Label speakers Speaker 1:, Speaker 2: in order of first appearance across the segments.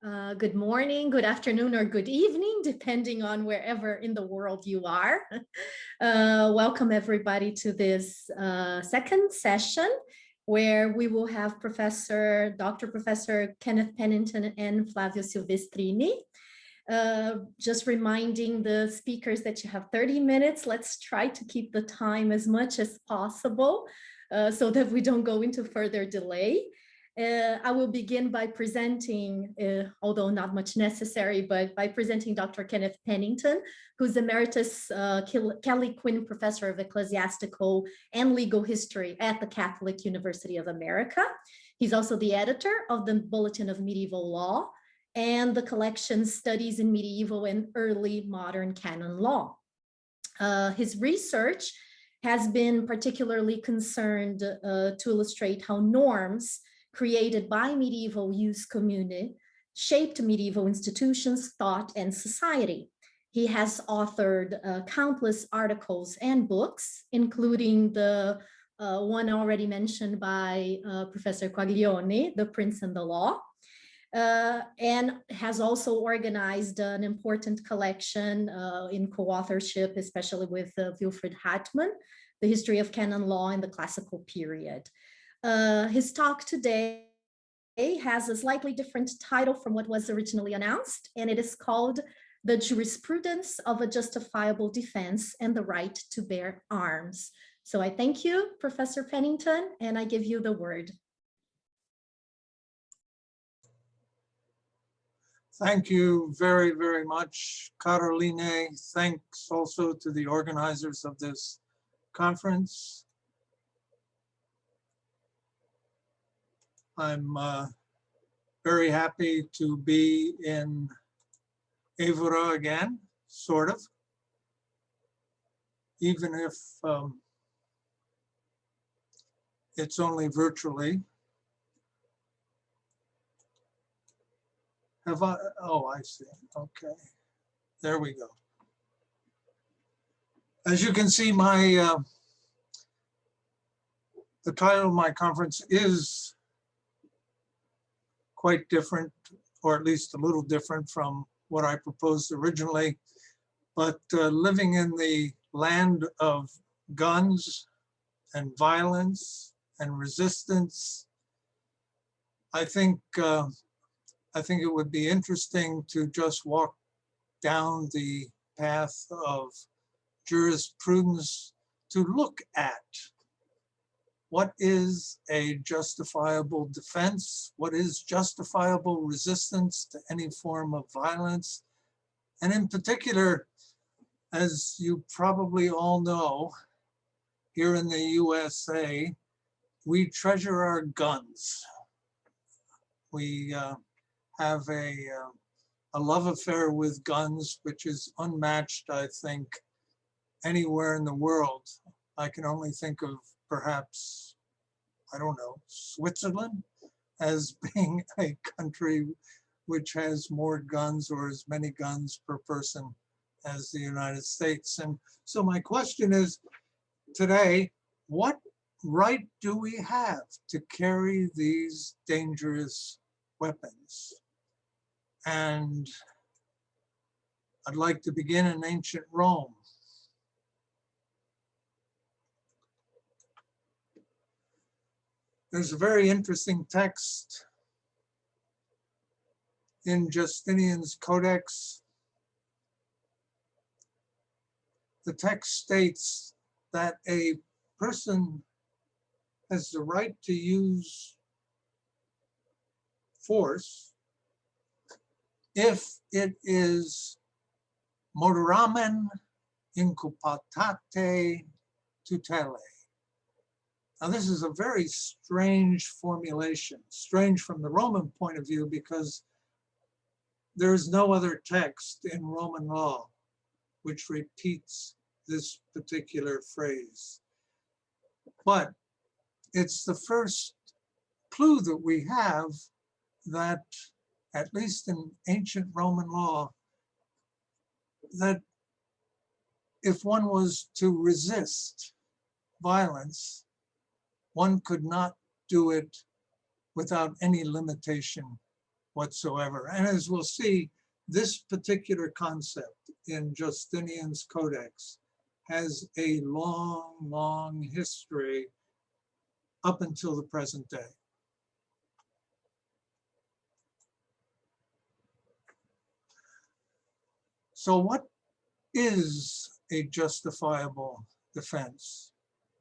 Speaker 1: Good morning, good afternoon, or good evening, depending on wherever in the world you are. Welcome everybody to this second session where we will have Dr. Professor Kenneth Pennington and Flavio Silvestrini. Just reminding the speakers that you have 30 minutes. Let's try to keep the time as much as possible so that we don't go into further delay. I will begin by presenting, although not much necessary, but by presenting Dr. Kenneth Pennington, who's Emeritus Kelly Quinn Professor of Ecclesiastical and Legal History at the Catholic University of America. He's also the editor of the Bulletin of Medieval Law and the collection Studies in Medieval and Early Modern Canon Law. His research has been particularly concerned to illustrate how norms created by medieval jus commune shaped medieval institutions, thought, and society. He has authored countless articles and books, including the one already mentioned by Professor Quaglione, The Prince and the Law, and has also organized an important collection in co-authorship, especially with Wilfried Hartmann, The History of Canon Law in the Classical Period. His talk today has a slightly different title from what was originally announced, and it is called The Jurisprudence of a Justifiable Defense and the Right to Bear Arms. So I thank you, Professor Pennington, and I give you the word.
Speaker 2: Thank you very, very much, Caroline. Thanks also to the organizers of this conference. I'm very happy to be in Évora again, sort of, even if it's only virtually. Oh, I see, okay, there we go. As you can see, the title of my conference is quite different, or at least a little different from what I proposed originally. But living in the land of guns and violence and resistance, I think it would be interesting to just walk down the path of jurisprudence to look at what is a justifiable defense, what is justifiable resistance to any form of violence, and in particular, as you probably all know, here in the USA, we treasure our guns. We have a love affair with guns, which is unmatched, I think, anywhere in the world. I can only think of perhaps, I don't know, Switzerland as being a country which has more guns or as many guns per person as the United States. And so my question is today, what right do we have to carry these dangerous weapons? And I'd like to begin in ancient Rome. There's a very interesting text in Justinian's Codex. The text states that a person has the right to use force if it is moderamen incupatate tutelae. Now, this is a very strange formulation, strange from the Roman point of view, because there is no other text in Roman law which repeats this particular phrase. But it's the first clue that we have that, at least in ancient Roman law, that if one was to resist violence, one could not do it without any limitation whatsoever. And as we'll see, this particular concept in Justinian's Codex has a long, long history up until the present day. So what is a justifiable defense?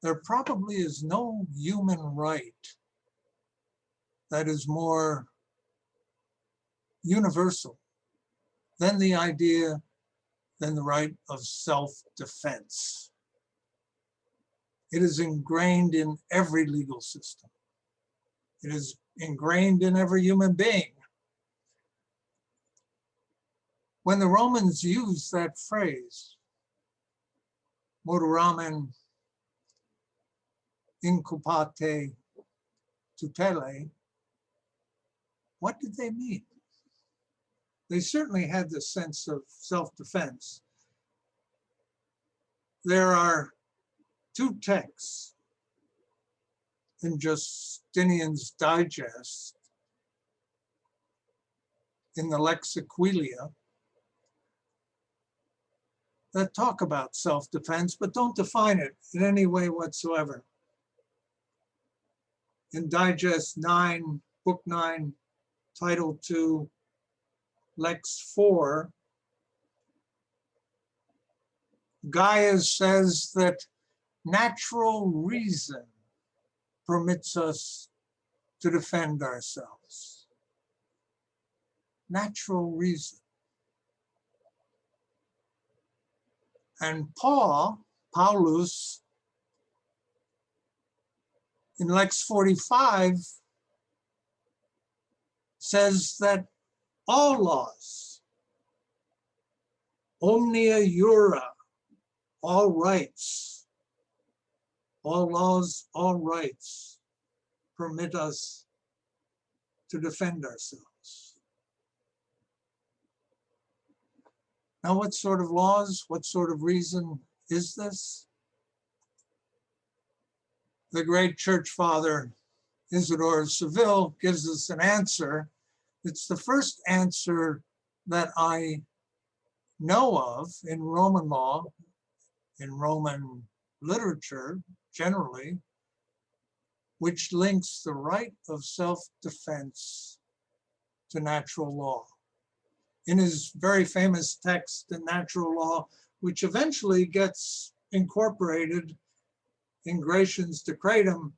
Speaker 2: There probably is no human right that is more universal than the right of self-defense. It is ingrained in every legal system. It is ingrained in every human being. When the Romans used that phrase, moderamen inculpate tutelae, what did they mean? They certainly had the sense of self-defense. There are two texts in Justinian's Digest, in the Lex Aquilia, that talk about self-defense, but don't define it in any way whatsoever. In Digest 9, Book 9, Title 2, Lex 4, Gaius says that natural reason permits us to defend ourselves. Natural reason. And Paulus, in Lex 45, says that all laws, omnia jura, all rights, all laws, all rights, permit us to defend ourselves. Now, what sort of laws, what sort of reason is this? The great church father, Isidore of Seville, gives us an answer. It's the first answer that I know of in Roman law, in Roman literature generally, which links the right of self-defense to natural law. In his very famous text, The Natural Law, which eventually gets incorporated in Gratian's Decretum,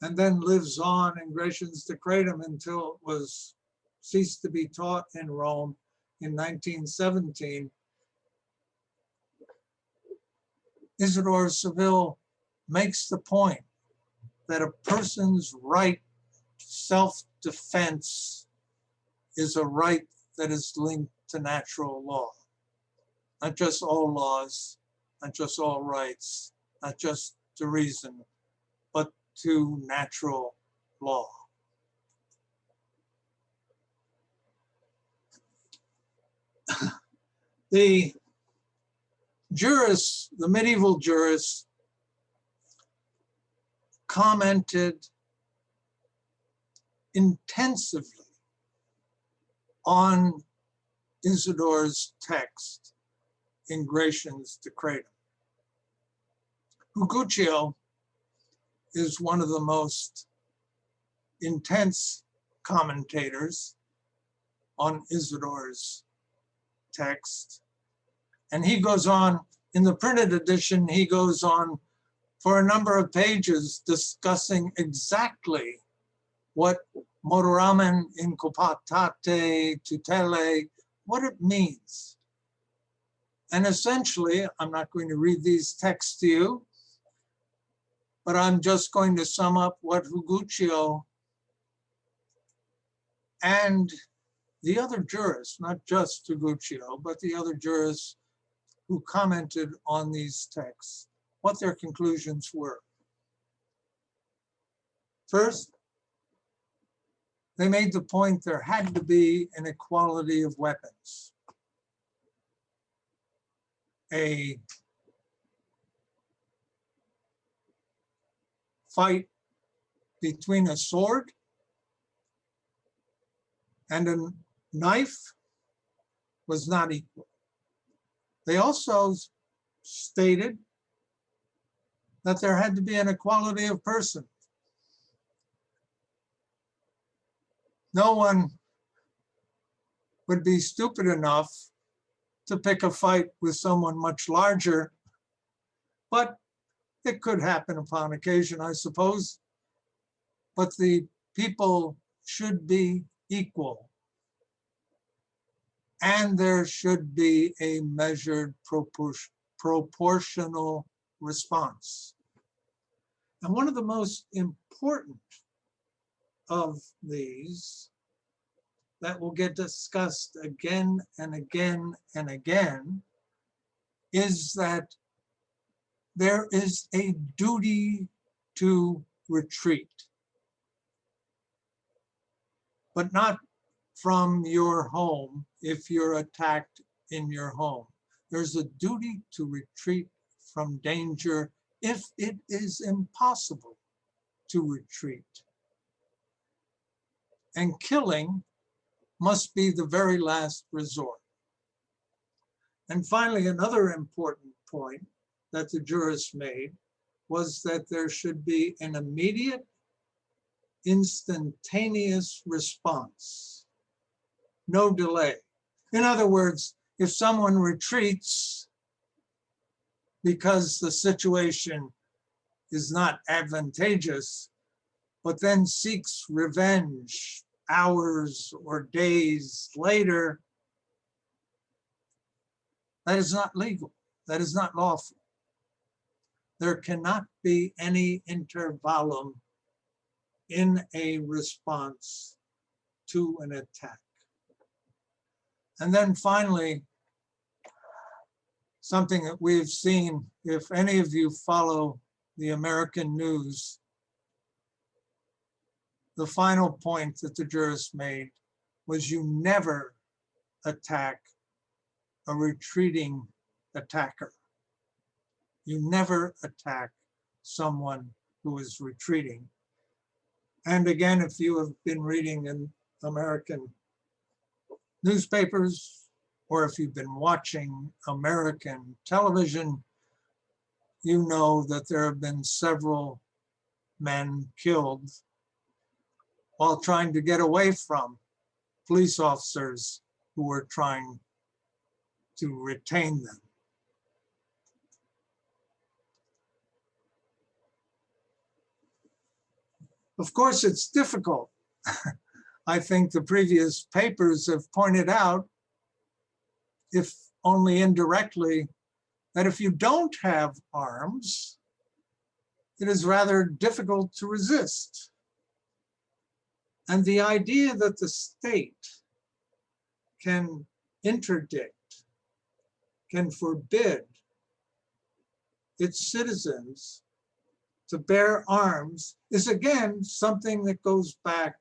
Speaker 2: and then lives on in Gratian's Decretum until it was ceased to be taught in Rome in 1917. Isidore of Seville makes the point that a person's right to self-defense is a right that is linked to natural law. Not just all laws, not just all rights, not just to reason, but to natural law. The jurists, the medieval jurists, commented intensively on Isidore's text in Gratian's Decretum. Gual is one of the most intense commentators on Isidore's text. And he goes on, in the printed edition, he goes on for a number of pages discussing exactly what moderamen inculpate tutelae, what it means. And essentially, I'm not going to read these texts to you, but I'm just going to sum up what Gual and the other jurists, not just Gual, but the other jurists who commented on these texts, what their conclusions were. First, they made the point there had to be an equality of weapons. A fight between a sword and a knife was not equal. They also stated that there had to be an equality of persons. No one would be stupid enough to pick a fight with someone much larger, but it could happen upon occasion, I suppose. But the people should be equal, and there should be a measured proportional response. And one of the most important of these that will get discussed again and again and again is that there is a duty to retreat, but not from your home if you're attacked in your home. There's a duty to retreat from danger if it is impossible to retreat. And killing must be the very last resort. And finally, another important point that the jurists made was that there should be an immediate, instantaneous response, no delay. In other words, if someone retreats because the situation is not advantageous, but then seeks revenge hours or days later, that is not legal. That is not lawful. There cannot be any intervallum in a response to an attack. And then finally, something that we've seen, if any of you follow the American news, the final point that the jurist made was you never attack a retreating attacker. You never attack someone who is retreating. And again, if you have been reading in American newspapers, or if you've been watching American television, you know that there have been several men killed while trying to get away from police officers who were trying to retain them. Of course, it's difficult. I think the previous papers have pointed out, if only indirectly, that if you don't have arms, it is rather difficult to resist. And the idea that the state can interdict, can forbid its citizens to bear arms is again something that goes back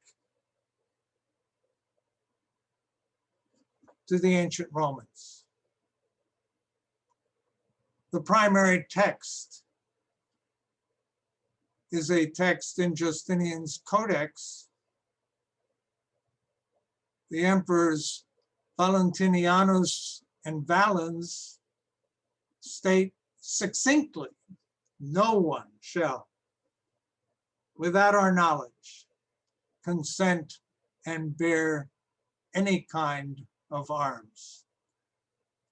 Speaker 2: to the ancient Romans. The primary text is a text in Justinian's Codex. The emperors Valentinianus and Valens state succinctly, no one shall, without our knowledge, consent and bear any kind of arms.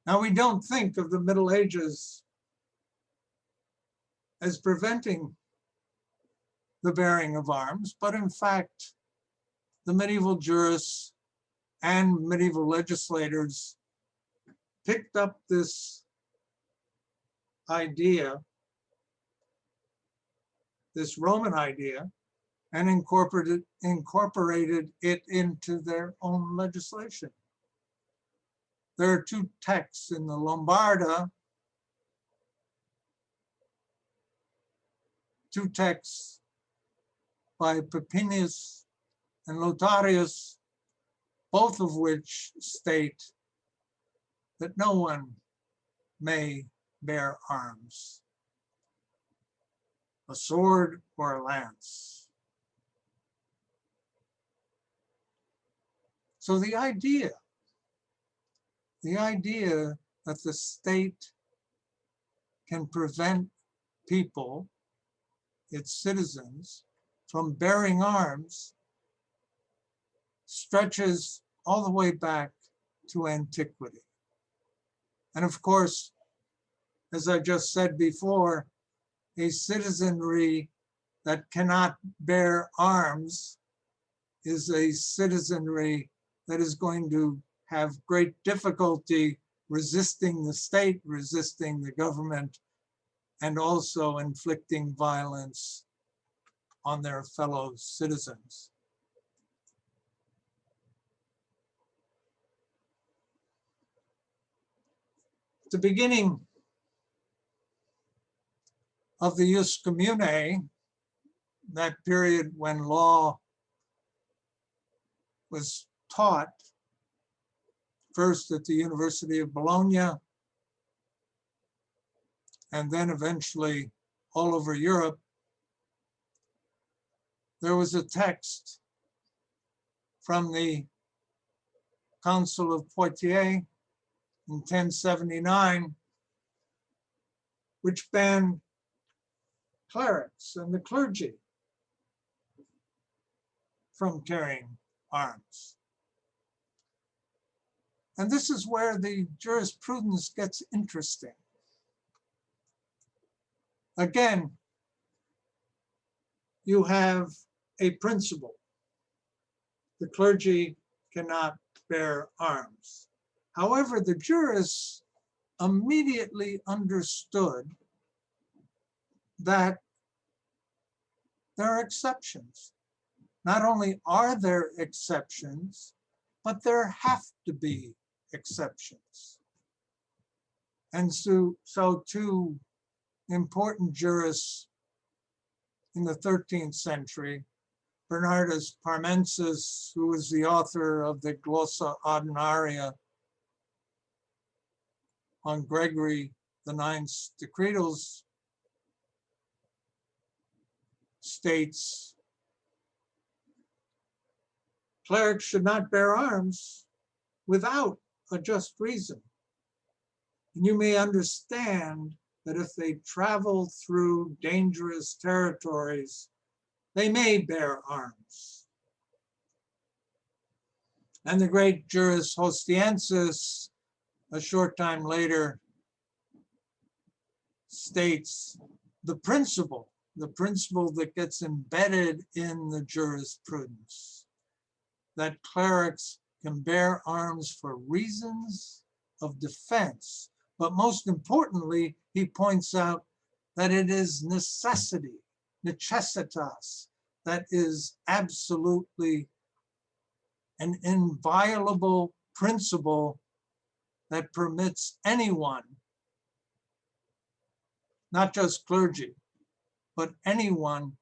Speaker 2: Now, we don't think of the Middle Ages as preventing the bearing of arms, but in fact, the medieval jurists and medieval legislators picked up this idea, this Roman idea, and incorporated it into their own legislation. There are two texts in the Lombarda, two texts by Pepinius and Lotarius, both of which state that no one may bear arms, a sword or a lance. So the idea that the state can prevent people, its citizens, from bearing arms stretches all the way back to antiquity. And of course, as I just said before, a citizenry that cannot bear arms is a citizenry that is going to have great difficulty resisting the state, resisting the government, and also inflicting violence on their fellow citizens. At the beginning of the Jus Commune, that period when law was taught, first at the University of Bologna, and then eventually all over Europe, there was a text from the Council of Poitiers in 1079, which banned clerics and the clergy from carrying arms. And this is where the jurisprudence gets interesting. Again, you have a principle. The clergy cannot bear arms. However, the jurists immediately understood that there are exceptions. Not only are there exceptions, but there have to be exceptions. And so two important jurists in the 13th century, Bernardus Parmensis, who was the author of the Glossa Ordinaria on Gregory IX's decretals, states clerics should not bear arms without a just reason. And you may understand that if they travel through dangerous territories, they may bear arms. And the great jurist Hostiensis, a short time later, states the principle that gets embedded in the jurisprudence, that clerics can bear arms for reasons of defense. But most importantly, he points out that it is necessity, necessitas, that is absolutely an inviolable principle that permits anyone, not just clergy, but anyone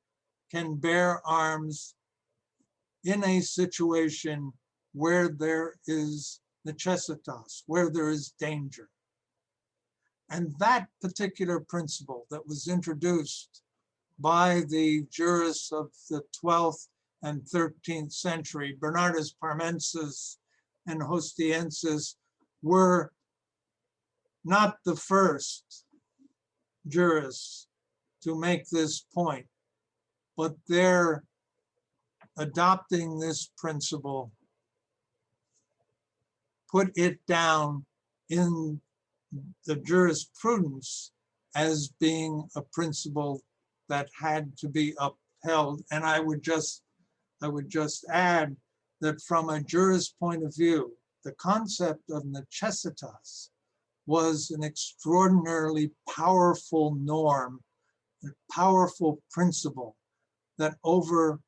Speaker 2: can bear arms in a situation where there is necessitas, where there is danger. And that particular principle that was introduced by the jurists of the 12th and 13th century, Bernardus Parmensis and Hostiensis, were not the first jurists to make this point, but their adopting this principle put it down in the jurisprudence as being a principle that had to be upheld. And I would just add that from a jurist point of view, the concept of necessitas was an extraordinarily powerful norm, a powerful principle that overrode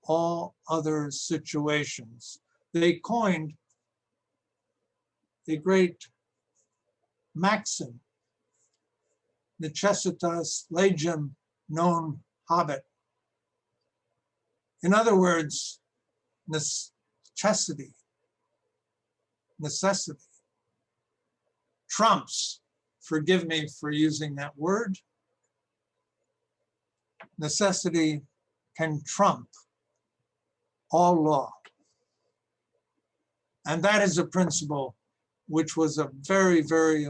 Speaker 2: all other situations. They coined a great maxim, necessitas legem non habet. In other words, necessity trumps, forgive me for using that word, necessity can trump all law. And that is a principle which was a very, very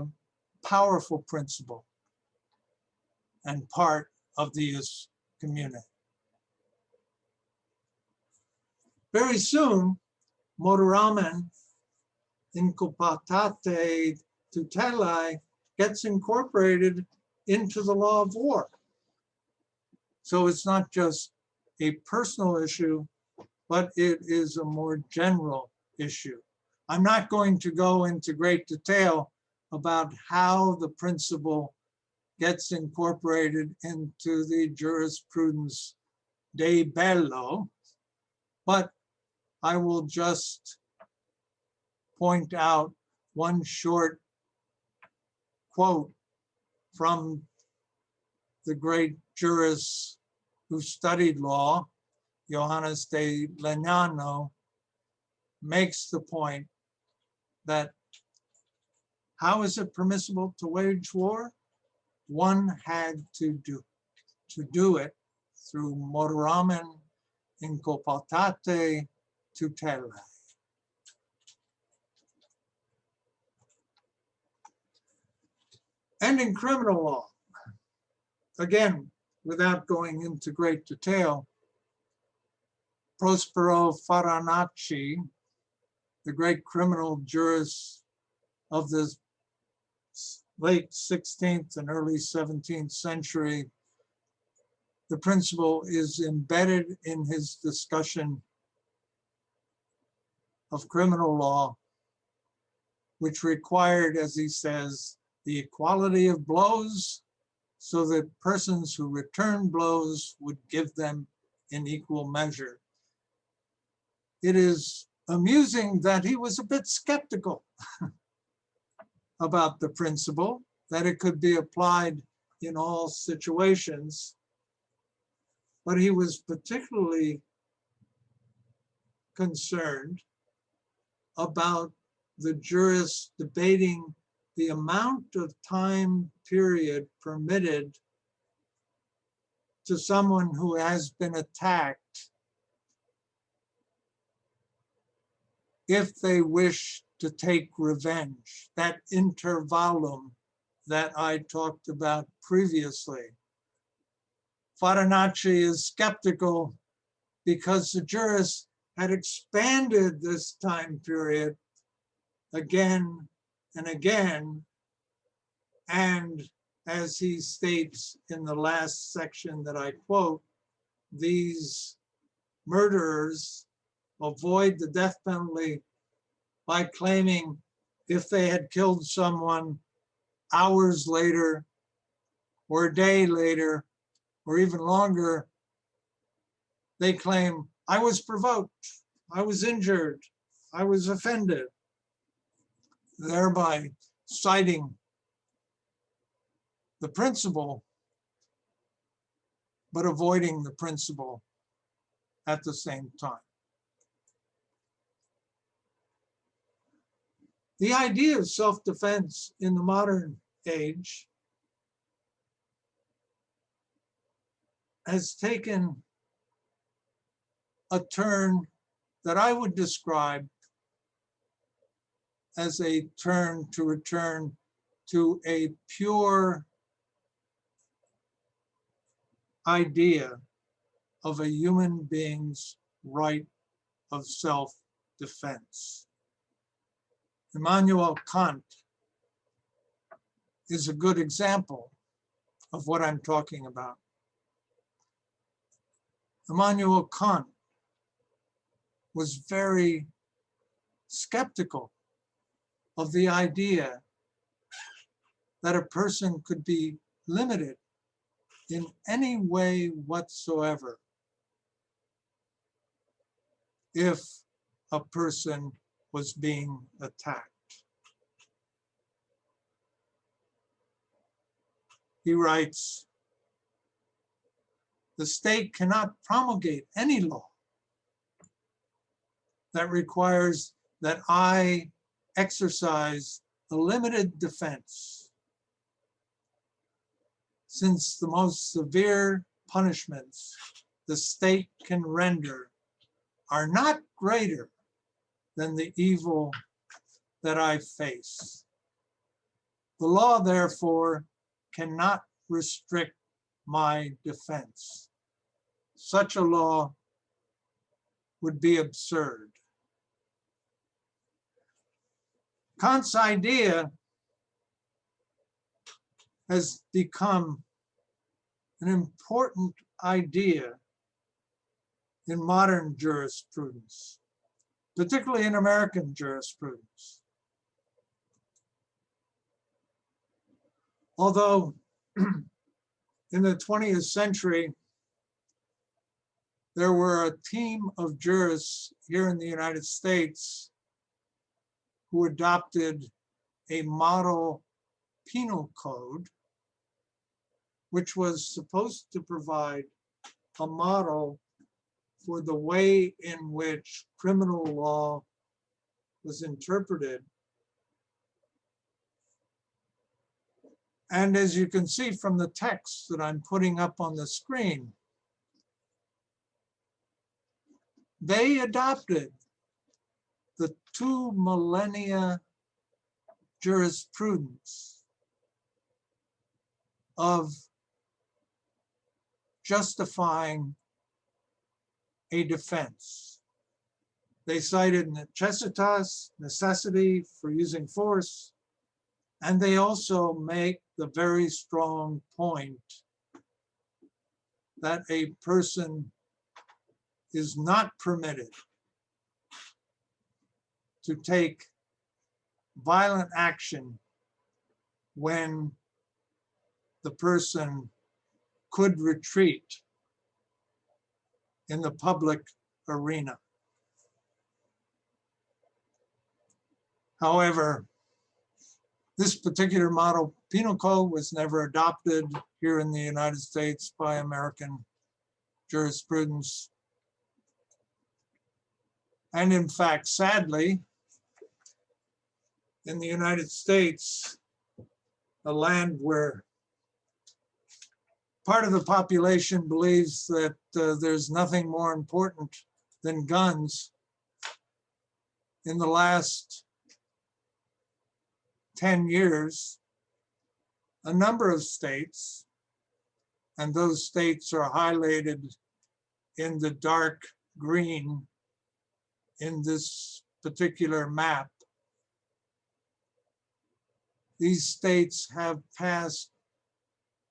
Speaker 2: powerful principle and part of the jus commune. Very soon, moderamen inculpatate tutelae gets incorporated into the law of war. So it's not just a personal issue, but it is a more general issue. I'm not going to go into great detail about how the principle gets incorporated into the jurisprudence de bello, but I will just point out one short quote from the great jurist who studied law, Johannes de Legnano, makes the point that how is it permissible to wage war? One had to do it through moderamen inculpatate tutelae. And in criminal law, again, without going into great detail, Prospero Farinacci, the great criminal jurist of the late 16th and early 17th century, the principle is embedded in his discussion of criminal law, which required, as he says, the equality of blows so that persons who return blows would give them in equal measure. It is amusing that he was a bit skeptical about the principle, that it could be applied in all situations, but he was particularly concerned about the jurists debating the amount of time period permitted to someone who has been attacked if they wish to take revenge, that intervallum that I talked about previously. Farinacci is skeptical because the jurists had expanded this time period again and again, and as he states in the last section that I quote, these murderers avoid the death penalty by claiming if they had killed someone hours later or a day later or even longer, they claim, I was provoked, I was injured, I was offended, thereby citing the principle, but avoiding the principle at the same time. The idea of self-defense in the modern age has taken a turn that I would describe as a turn to return to a pure idea of a human being's right of self-defense. Immanuel Kant is a good example of what I'm talking about. Immanuel Kant was very skeptical of the idea that a person could be limited in any way whatsoever if a person was being attacked. He writes, the state cannot promulgate any law that requires that I exercise a limited defense, since the most severe punishments the state can render are not greater than the evil that I face. The law, therefore, cannot restrict my defense. Such a law would be absurd. Kant's idea has become an important idea in modern jurisprudence, particularly in American jurisprudence. Although in the 20th century, there were a team of jurists here in the United States who adopted a model penal code, which was supposed to provide a model for the way in which criminal law was interpreted. And as you can see from the text that I'm putting up on the screen, they adopted the 2 millennia jurisprudence of justifying a defense. They cited necessitas, necessity for using force, and they also make the very strong point that a person is not permitted to take violent action when the person could retreat in the public arena. However, this particular model penal code was never adopted here in the United States by American jurisprudence. And in fact, sadly, in the United States, a land where part of the population believes that there's nothing more important than guns, in the last 10 years, a number of states, and those states are highlighted in the dark green in this particular map. These states have passed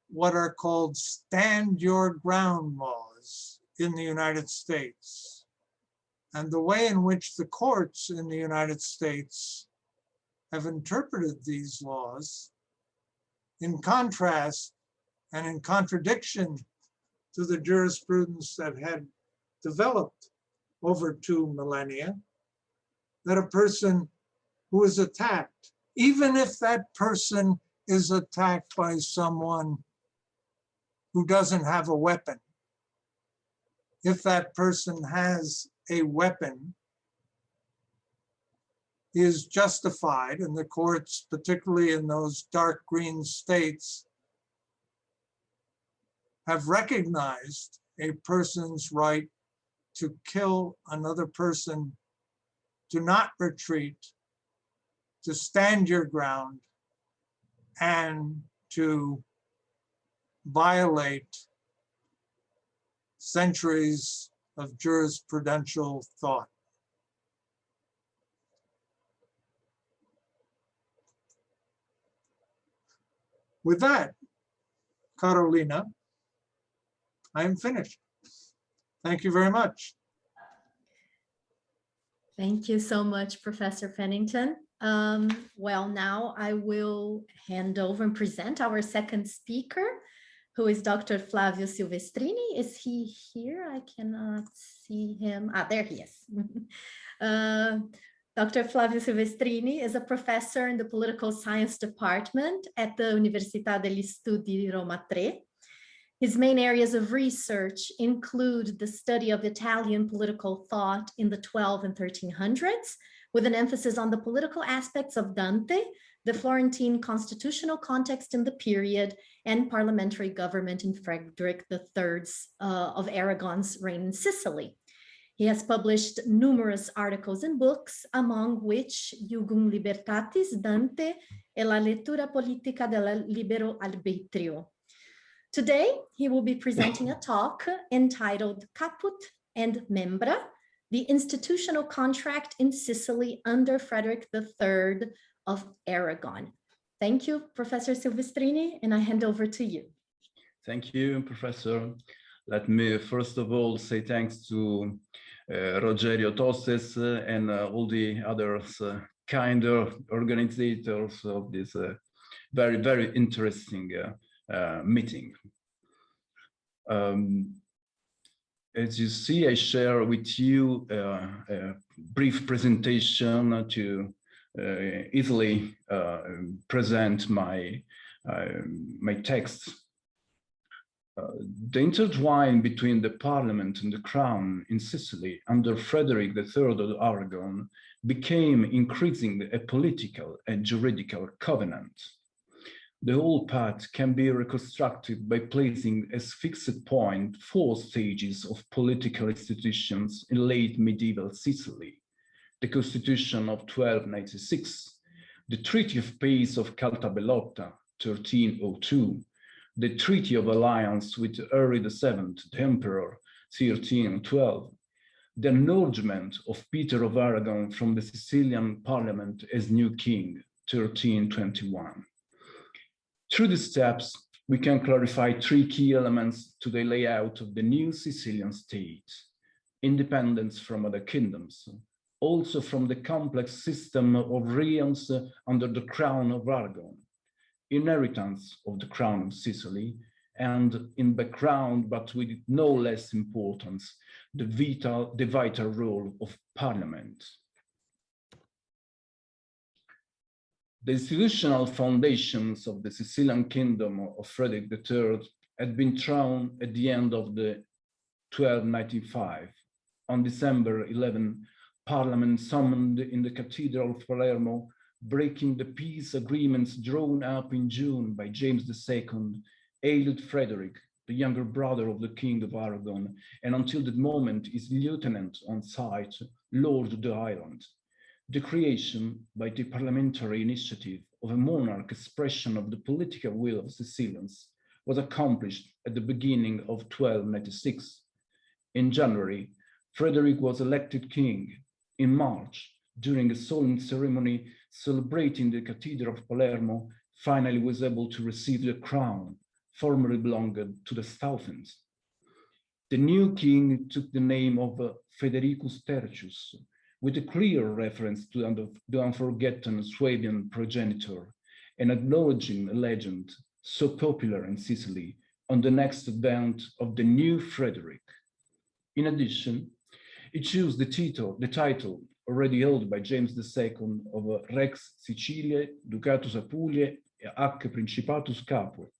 Speaker 2: what are called stand your ground laws in the United States. And the way in which the courts in the United States have interpreted these laws, in contrast and in contradiction to the jurisprudence that had developed over 2 millennia, that a person who is attacked, even if that person is attacked by someone who doesn't have a weapon, if that person has a weapon, is justified, and the courts, particularly in those dark green states, have recognized a person's right to kill another person, to not retreat, to stand your ground, and to violate centuries of jurisprudential thought. With that, Carolina, I am finished. Thank you very much.
Speaker 1: Thank you so much, Professor Pennington. Well, now I will hand over and present our second speaker, who is Dr. Flavio Silvestrini. Is he here? I cannot see him. Ah, there he is. Dr. Flavio Silvestrini is a professor in the political science department at the Università degli Studi Roma 3. His main areas of research include the study of Italian political thought in the 1200s and 1300s, with an emphasis on the political aspects of Dante, the Florentine constitutional context in the period, and parliamentary government in Frederick III of Aragon's reign in Sicily. He has published numerous articles and books, among which Jugum Libertatis Dante e la lettura politica del libero arbitrio. Today, he will be presenting a talk entitled Caput and Membra, the Institutional Contract in Sicily under Frederick III of Aragon. Thank you, Professor Silvestrini, and I hand over to you.
Speaker 3: Thank you, Professor. Let me first of all say thanks to Rogerio Tostes and all the others kind organizers of this very, very interesting meeting. As you see, I share with you a brief presentation to easily present my text. The intertwine between the parliament and the crown in Sicily under Frederick III of Aragon became increasingly a political and juridical covenant. The whole path can be reconstructed by placing as fixed point 4 stages of political institutions in late medieval Sicily: the Constitution of 1296, the Treaty of Peace of Caltabellotta, 1302, the Treaty of Alliance with Henry VII, the Emperor, 1312, the acknowledgement of Peter of Aragon from the Sicilian Parliament as new king, 1321. Through these steps, we can clarify 3 key elements to the layout of the new Sicilian state: independence from other kingdoms, also from the complex system of realms under the crown of Aragon, inheritance of the crown of Sicily, and in background, but with no less importance, the vital role of parliament. The institutional foundations of the Sicilian kingdom of Frederick III had been thrown at the end of the 1295. On December 11, Parliament summoned in the Cathedral of Palermo, breaking the peace agreements drawn up in June by James II, hailed Frederick, the younger brother of the King of Aragon, and until that moment his lieutenant on site, Lord of the Island. The creation, by the parliamentary initiative, of a monarch expression of the political will of Sicilians was accomplished at the beginning of 1296. In January, Frederick was elected king. In March, during a solemn ceremony celebrating the Cathedral of Palermo, finally was able to receive the crown, formerly belonged to the Stauffens. The new king took the name of Federicus Tertius, with a clear reference to the unforgotten Swabian progenitor, and acknowledging a legend so popular in Sicily on the next advent of the new Frederick. In addition, he chose the title already held by James II of Rex Siciliae, Ducatus Apuliae, ac Principatus Caput,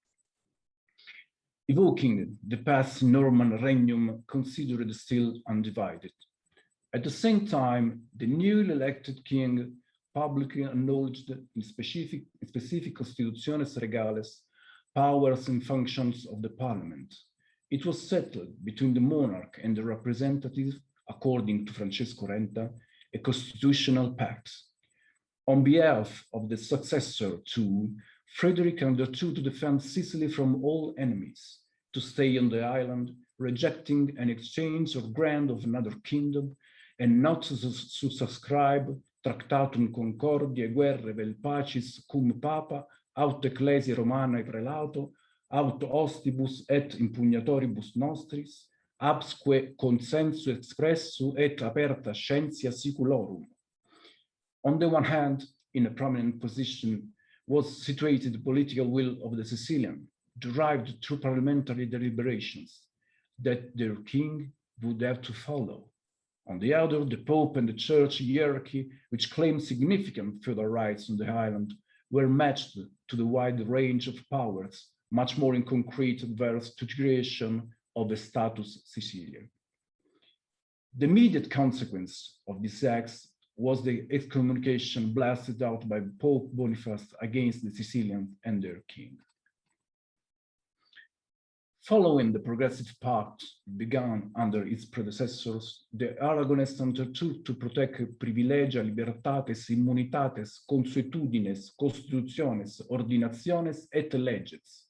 Speaker 3: evoking the past Norman regnum considered still undivided. At the same time, the newly elected king publicly acknowledged in specific constitutiones regales powers and functions of the parliament. It was settled between the monarch and the representative, according to Francesco Renta, a constitutional pact. On behalf of the successor too, Frederick undertook to defend Sicily from all enemies, to stay on the island, rejecting an exchange of ground of another kingdom, and not to subscribe Tractatum Concordiae Guerre vel Pacis cum Papa, aut Ecclesiae Romanae Prelato, aut ostibus et impugnatoribus nostris, absque consensu expressu et aperta scientia siculorum. On the one hand, in a prominent position was situated the political will of the Sicilian, derived through parliamentary deliberations, that their king would have to follow. On the other, the Pope and the Church hierarchy, which claimed significant feudal rights on the island, were matched to the wide range of powers, much more in concrete adverse to the creation of the status Sicilian. The immediate consequence of these acts was the excommunication blasted out by Pope Boniface against the Sicilians and their king. Following the progressive pact begun under its predecessors, the Aragonese undertook to protect privilegia libertates immunitates consuetudines constitutiones ordinationes et leges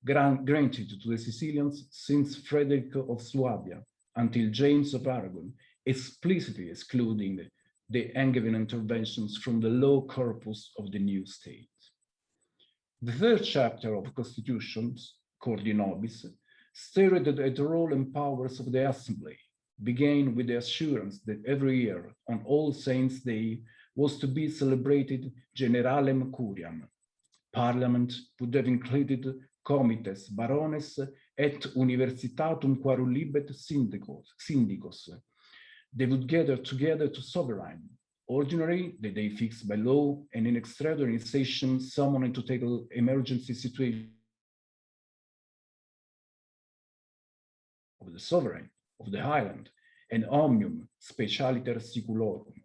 Speaker 3: granted to the Sicilians since Frederick of Swabia until James of Aragon, explicitly excluding the Angevin interventions from the law corpus of the new state. The third chapter of Constitutions, Cordi Nobis, stated at the role and powers of the Assembly, began with the assurance that every year on All Saints' Day was to be celebrated Generalem Curiam. Parliament would have included comites, barones, et universitatum quarulibet syndicos. They would gather together to sovereign. Ordinary, the day fixed by law, and in extraordinary session, summoned to tackle emergency situations of the sovereign of the island, and omnium specialiter siculorum.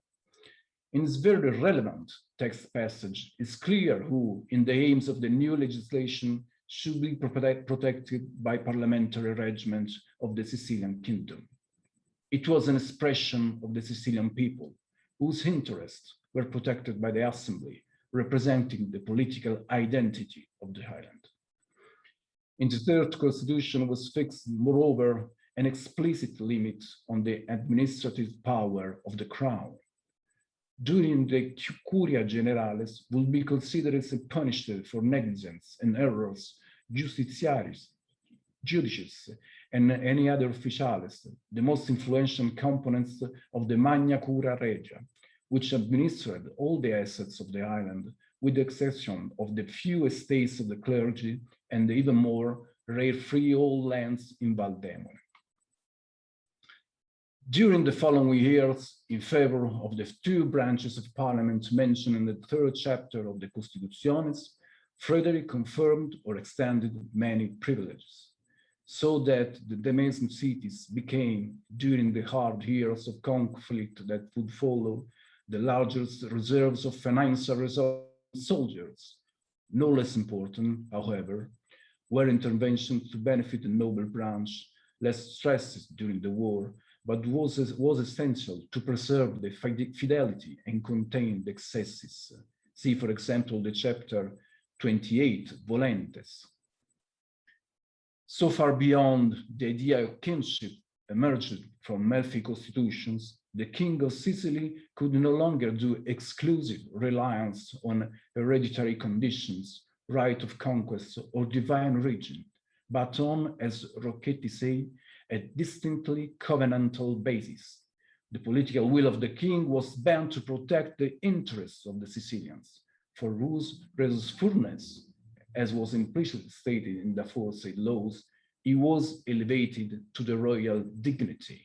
Speaker 3: In this very relevant text passage, it's clear who, in the aims of the new legislation, should be protected by parliamentary regiment of the Sicilian kingdom. It was an expression of the Sicilian people, whose interests were protected by the Assembly, representing the political identity of the island. In the third constitution was fixed, moreover, an explicit limit on the administrative power of the crown. During the Curia Generalis will be considered as a punishment for negligence and errors, justitiaries, judices, and any other officiales, the most influential components of the Magna Curia Regia, which administered all the assets of the island, with the exception of the few estates of the clergy and the even more rare freehold lands in Val d'Emone. During the following years, in favor of the two branches of parliament mentioned in the third chapter of the Constitutiones, Frederick confirmed or extended many privileges, so that the Damascene cities became, during the hard years of conflict that would follow, the largest reserves of financial resources and soldiers. No less important, however, were interventions to benefit the noble branch, less stressed during the war, but was essential to preserve the fidelity and contain the excesses. See, for example, the chapter 28, Volentes. So far beyond the idea of kinship emerged from Melfi constitutions, the king of Sicily could no longer do exclusive reliance on hereditary conditions, right of conquest, or divine origin, but on, as Rocchetti say, a distinctly covenantal basis. The political will of the king was bound to protect the interests of the Sicilians, for whose resourcefulness, as was implicitly stated in the aforesaid laws, he was elevated to the royal dignity.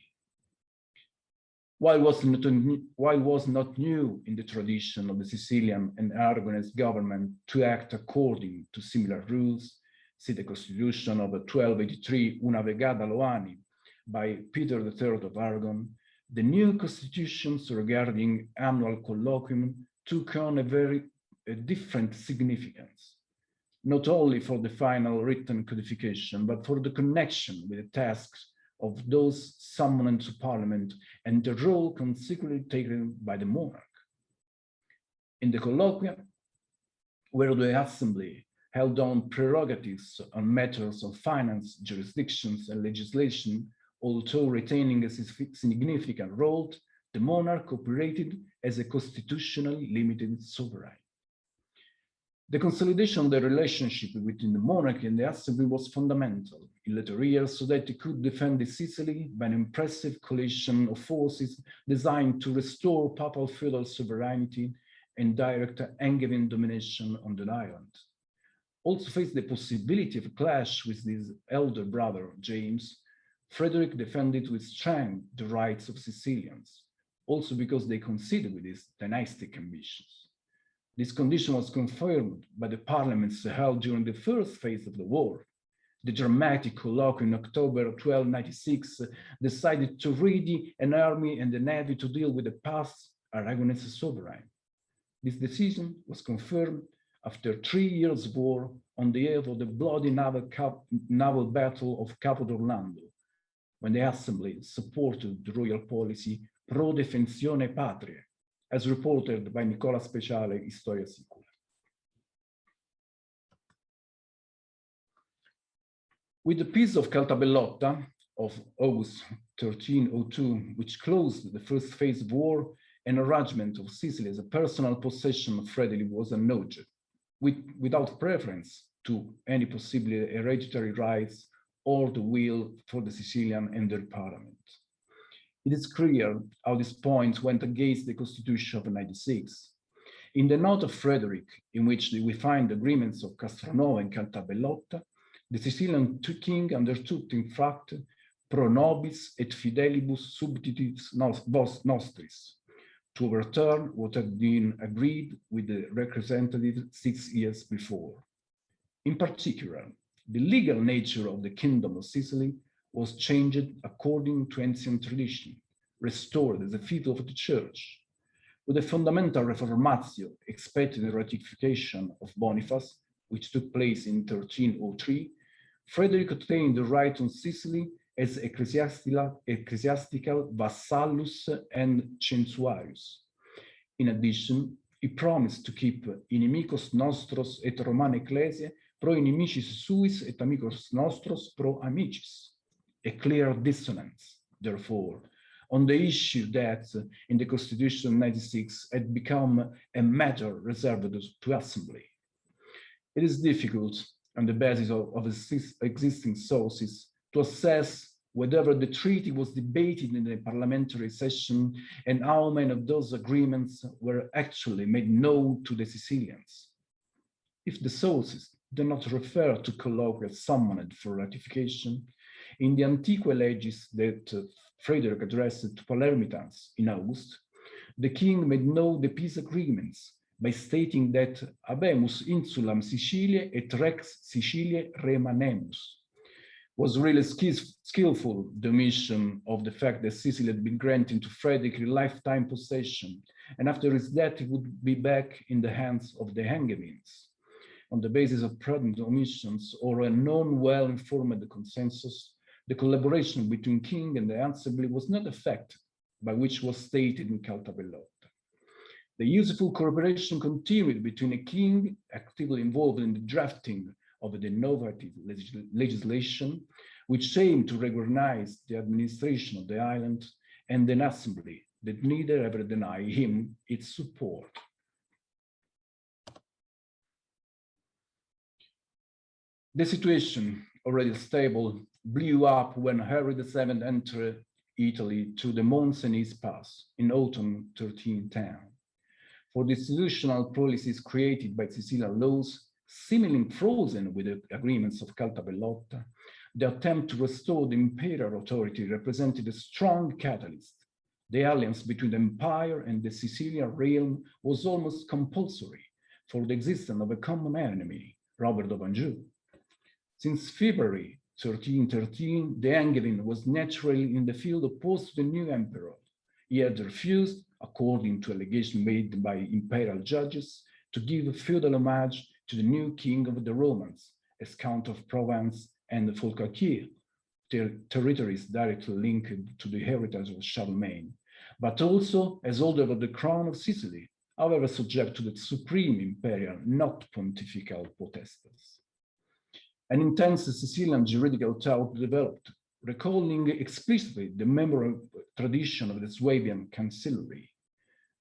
Speaker 3: While was not new in the tradition of the Sicilian and Aragonese government to act according to similar rules, see the Constitution of 1283 Una Vegada Loani by Peter III of Aragon, the new constitutions regarding annual colloquium took on a different significance, not only for the final written codification, but for the connection with the tasks of those summoned to parliament and the role consequently taken by the monarch. In the colloquia, where the assembly held on prerogatives on matters of finance, jurisdictions, and legislation, although retaining a significant role, the monarch operated as a constitutionally limited sovereign. The consolidation of the relationship between the monarchy and the assembly was fundamental in later years so that it could defend Sicily by an impressive coalition of forces designed to restore papal feudal sovereignty and direct Angevin domination on the island. Also faced the possibility of a clash with his elder brother, James, Frederick defended with strength the rights of Sicilians, also because they coincided with his dynastic ambitions. This condition was confirmed by the parliaments held during the first phase of the war. The dramatic colloquium in October 1296 decided to ready an army and the navy to deal with the past Aragonese sovereign. This decision was confirmed after 3 years' war on the eve of the bloody naval battle of Caput Orlando, when the Assembly supported the royal policy pro defensione patriae, as reported by Nicola Speciale, Historia Sicula. With the Peace of Caltabellotta of August 1302, which closed the first phase of war, an arrangement of Sicily as a personal possession of Frederick was annulled, without preference to any possible hereditary rights or the will for the Sicilian and their parliament. It is clear how this point went against the Constitution of '96. In the note of Frederick, in which we find the agreements of Castronova and Caltabellotta, the Sicilian king undertook, in fact, pro nobis et fidelibus subtitis nostris, to overturn what had been agreed with the representative 6 years before. In particular, the legal nature of the Kingdom of Sicily was changed according to ancient tradition, restored as a fief of the Church. With the fundamental reformatio expected in the ratification of Boniface, which took place in 1303, Frederick obtained the right on Sicily as ecclesiastical vassallus and censuarius. In addition, he promised to keep inimicos nostros et Romane ecclesiae pro inimicis suis et amicos nostros pro amicis. A clear dissonance, therefore, on the issue that in the Constitution 96 had become a matter reserved to Assembly. It is difficult, on the basis of existing sources, to assess whether the treaty was debated in the parliamentary session and how many of those agreements were actually made known to the Sicilians. If the sources do not refer to colloquia summoned for ratification, in the Antique Legis that Frederick addressed to Palermitans in August, the king made known the peace agreements by stating that habemus insulam Siciliae et rex Siciliae remanemus. Was really skillful the omission of the fact that Sicily had been granted to Frederick a lifetime possession, and after his death it would be back in the hands of the Angevins. On the basis of prudent omissions or a non-well-informed consensus, the collaboration between king and the Assembly was not affected by which was stated in Caltabellotta. The useful cooperation continued between a king actively involved in the drafting of the innovative legislation, which aimed to recognize the administration of the island, and an Assembly that neither ever denied him its support. The situation, already stable, blew up when Henry VII entered Italy to the Mont Cenis Pass in autumn 1310. For the institutional policies created by Sicilian laws, seemingly frozen with the agreements of Caltabellotta, the attempt to restore the imperial authority represented a strong catalyst. The alliance between the empire and the Sicilian realm was almost compulsory for the existence of a common enemy, Robert of Anjou. Since February 1313, the Angevin was naturally in the field opposed to the new emperor. He had refused, according to allegations made by imperial judges, to give feudal homage to the new king of the Romans as Count of Provence and Forcalquier, territories directly linked to the heritage of Charlemagne, but also as holder of the crown of Sicily, however subject to the supreme imperial, not pontifical potestas. An intense Sicilian juridical thought developed, recalling explicitly the memorable tradition of the Swabian Chancellery.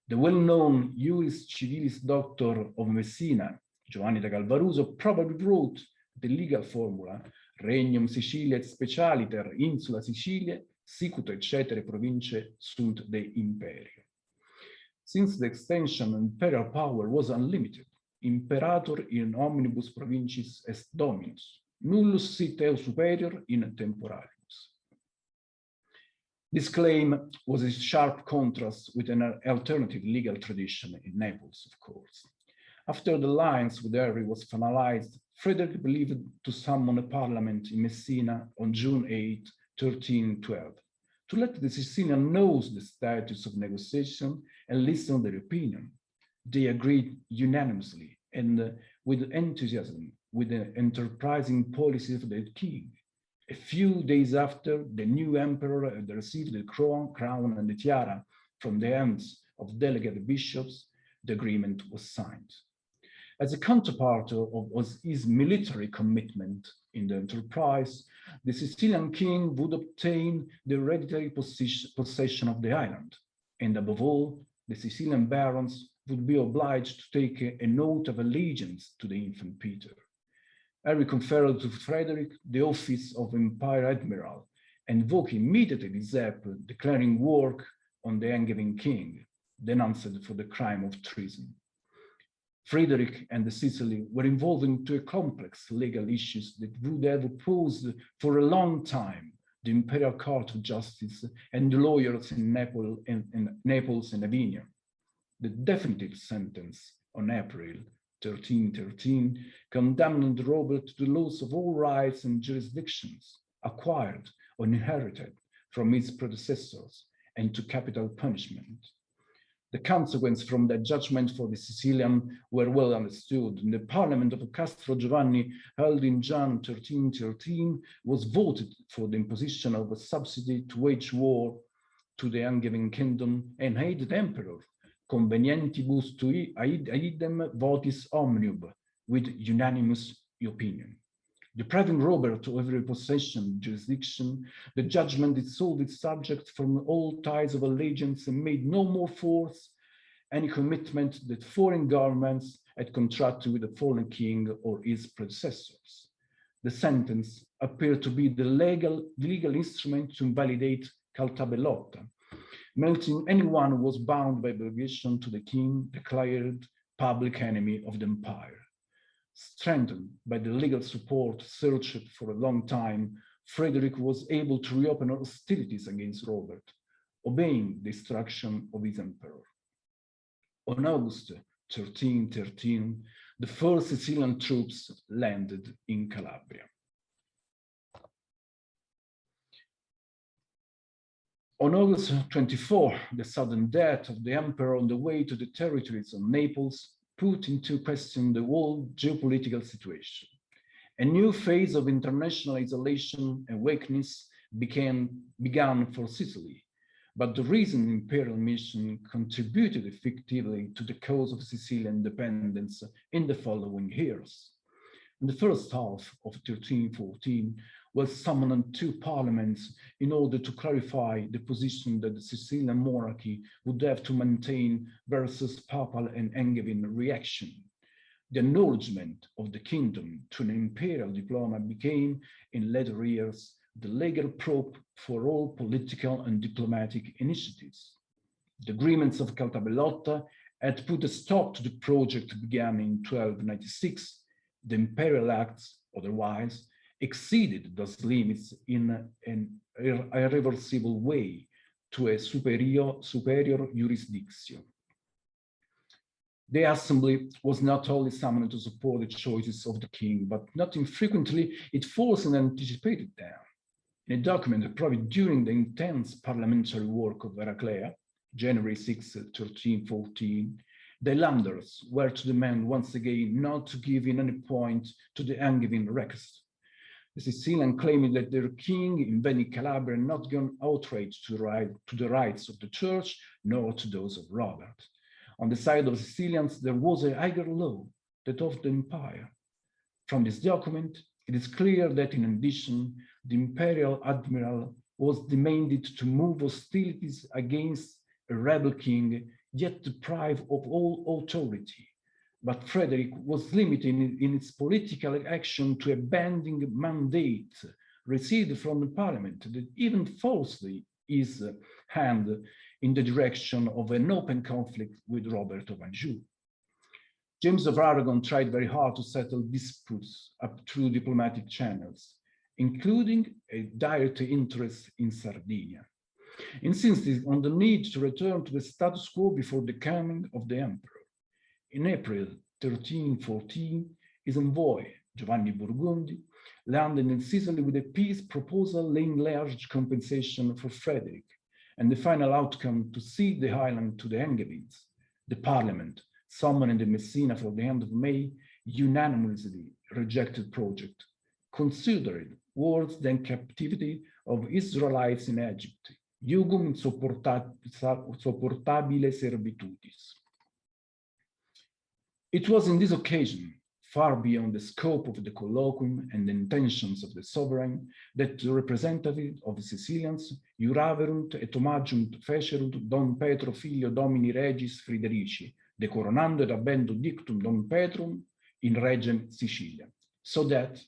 Speaker 3: The well-known Juris Civilis Doctor of Messina, Giovanni da Galvaruso, probably wrote the legal formula Regnum Siciliae et specialiter insula Siciliae sicut et cetere province sunt de imperio. Since the extension of imperial power was unlimited, imperator in omnibus provincis est dominus, nullus sit eo superior in temporalibus. This claim was in sharp contrast with an alternative legal tradition in Naples, of course. After the alliance with Henry was finalized, Frederick believed to summon a parliament in Messina on June 8, 1312, to let the Sicilian know the status of negotiation and listen to their opinion. They agreed unanimously and with enthusiasm with the enterprising policy of the king. A few days after, the new emperor had received the crown and the tiara from the hands of delegate bishops, the agreement was signed. As a counterpart of his military commitment in the enterprise, the Sicilian king would obtain the hereditary possession of the island, and above all, the Sicilian barons would be obliged to take an oath of allegiance to the infant Peter. Henry conferred to Frederick the office of Empire Admiral and invoked immediately his help, declaring war on the Angevin king, denounced for the crime of treason. Frederick and the Sicily were involved into complex legal issues that would have opposed for a long time the Imperial Court of Justice and the lawyers in Naples and Avignon. The definitive sentence on April 1313 condemned Robert to the loss of all rights and jurisdictions acquired or inherited from his predecessors and to capital punishment. The consequences from that judgment for the Sicilian were well understood. In the Parliament of Castro Giovanni, held in June 1313, was voted for the imposition of a subsidy to wage war to the Angevin kingdom and aid the emperor, convenientibus tui aidem votis omnium, with unanimous opinion. Depriving Robert of every possession, jurisdiction, the judgment dissolved its subject from all ties of allegiance and made no more force any commitment that foreign governments had contracted with the fallen king or his predecessors. The sentence appeared to be the legal instrument to invalidate Caltabellotta, making anyone who was bound by obligation to the king declared public enemy of the empire. Strengthened by the legal support searched for a long time, Frederick was able to reopen hostilities against Robert, obeying the instruction of his emperor. On August 1313, the first Sicilian troops landed in Calabria. On August 24, the sudden death of the emperor on the way to the territories of Naples put into question the whole geopolitical situation. A new phase of international isolation and weakness began for Sicily, but the recent imperial mission contributed effectively to the cause of Sicilian independence in the following years. In the first half of 1314, was summoned two parliaments in order to clarify the position that the Sicilian monarchy would have to maintain versus papal and Angevin reaction. The acknowledgement of the kingdom to an imperial diploma became, in later years, the legal prop for all political and diplomatic initiatives. The agreements of Caltabellotta had put a stop to the project began in 1296. The imperial acts, otherwise, exceeded those limits in an irreversible way to a superior jurisdiction. The assembly was not only summoned to support the choices of the king, but not infrequently it forced and anticipated them. In a document probably during the intense parliamentary work of Heraclea, January 6, 1314, the Highlanders were to demand once again not to give in any point to the Angevin request. The Sicilian claiming that their king invading Calabria had not gone outrage to the rights of the church, nor to those of Robert. On the side of the Sicilians, there was a higher law, that of the empire. From this document, it is clear that in addition, the imperial admiral was demanded to move hostilities against a rebel king, yet deprived of all authority. But Frederick was limited in its political action to a binding mandate received from the parliament that even forced his hand in the direction of an open conflict with Robert of Anjou. James of Aragon tried very hard to settle disputes up through diplomatic channels, including a direct interest in Sardinia, insisting on the need to return to the status quo before the coming of the emperor. In April 1314, his envoy, Giovanni Burgundi, landed in Sicily with a peace proposal laying large compensation for Frederick, and the final outcome to cede the island to the Angevins. The parliament, summoned in Messina for the end of May, unanimously rejected the project, considered worse than captivity of Israelites in Egypt, jugum insupportabile servitudis. It was in this occasion, far beyond the scope of the colloquium and the intentions of the sovereign, that the representatives of the Sicilians juraverunt et homagium fecerunt Dom Petro figlio Domini Regis Friderici, decoronando et habendo dictum Dom Petrum in regem Sicilia, so that,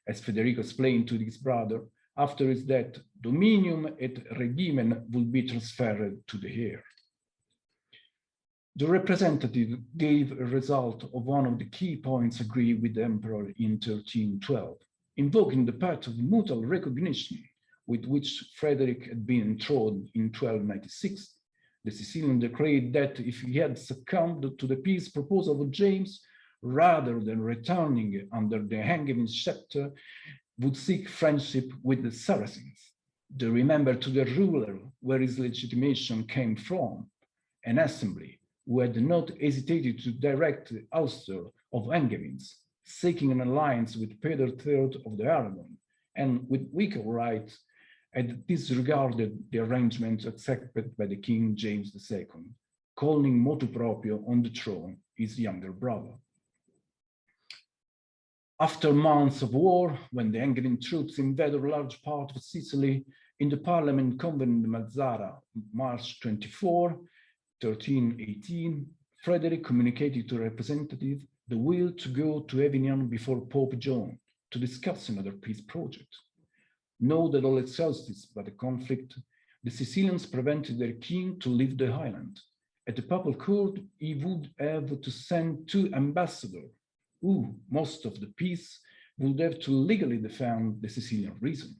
Speaker 3: as Federico explained to his brother, after his death, dominium et regimen would be transferred to the heir. The representative gave a result of one of the key points agreed with the emperor in 1312, invoking the pact of mutual recognition with which Frederick had been enthroned in 1296. The Sicilian declared that if he had succumbed to the peace proposal of James, rather than returning under the Angevin scepter, would seek friendship with the Saracens. They remembered to the ruler where his legitimation came from, an assembly who had not hesitated to direct the ouster of Angevins, seeking an alliance with Peter III of Aragon, and with weaker rights had disregarded the arrangement accepted by the King James II, calling motu proprio on the throne his younger brother. After months of war, when the Angevin troops invaded a large part of Sicily, in the parliament convened in Mazzara, March 24, 1318, Frederick communicated to representatives the will to go to Avignon before Pope John to discuss another peace project. Know that all exhausted by the conflict, the Sicilians prevented their king to leave the island. At the papal court, he would have to send 2 ambassadors, who, most of the peace, would have to legally defend the Sicilian reason.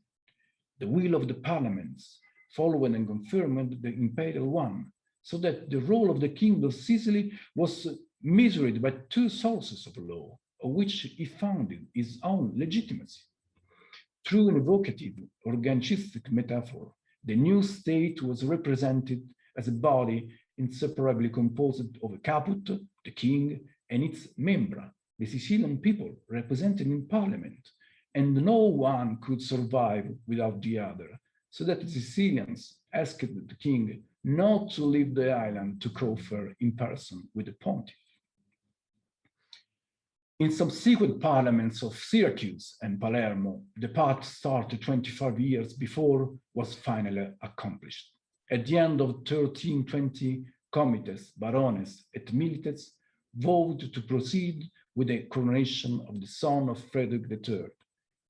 Speaker 3: The will of the parliaments followed and confirmed the imperial one, so that the role of the king of Sicily was measured by 2 sources of law, of which he founded his own legitimacy. Through an evocative organicistic metaphor, the new state was represented as a body inseparably composed of a Caput, the king, and its membra, the Sicilian people represented in parliament, and no one could survive without the other, so that the Sicilians asked the king not to leave the island to confer in person with the pontiff. In subsequent parliaments of Syracuse and Palermo, the pact started 25 years before was finally accomplished. At the end of 1320, comites, barones, et milites voted to proceed with the coronation of the son of Frederick III.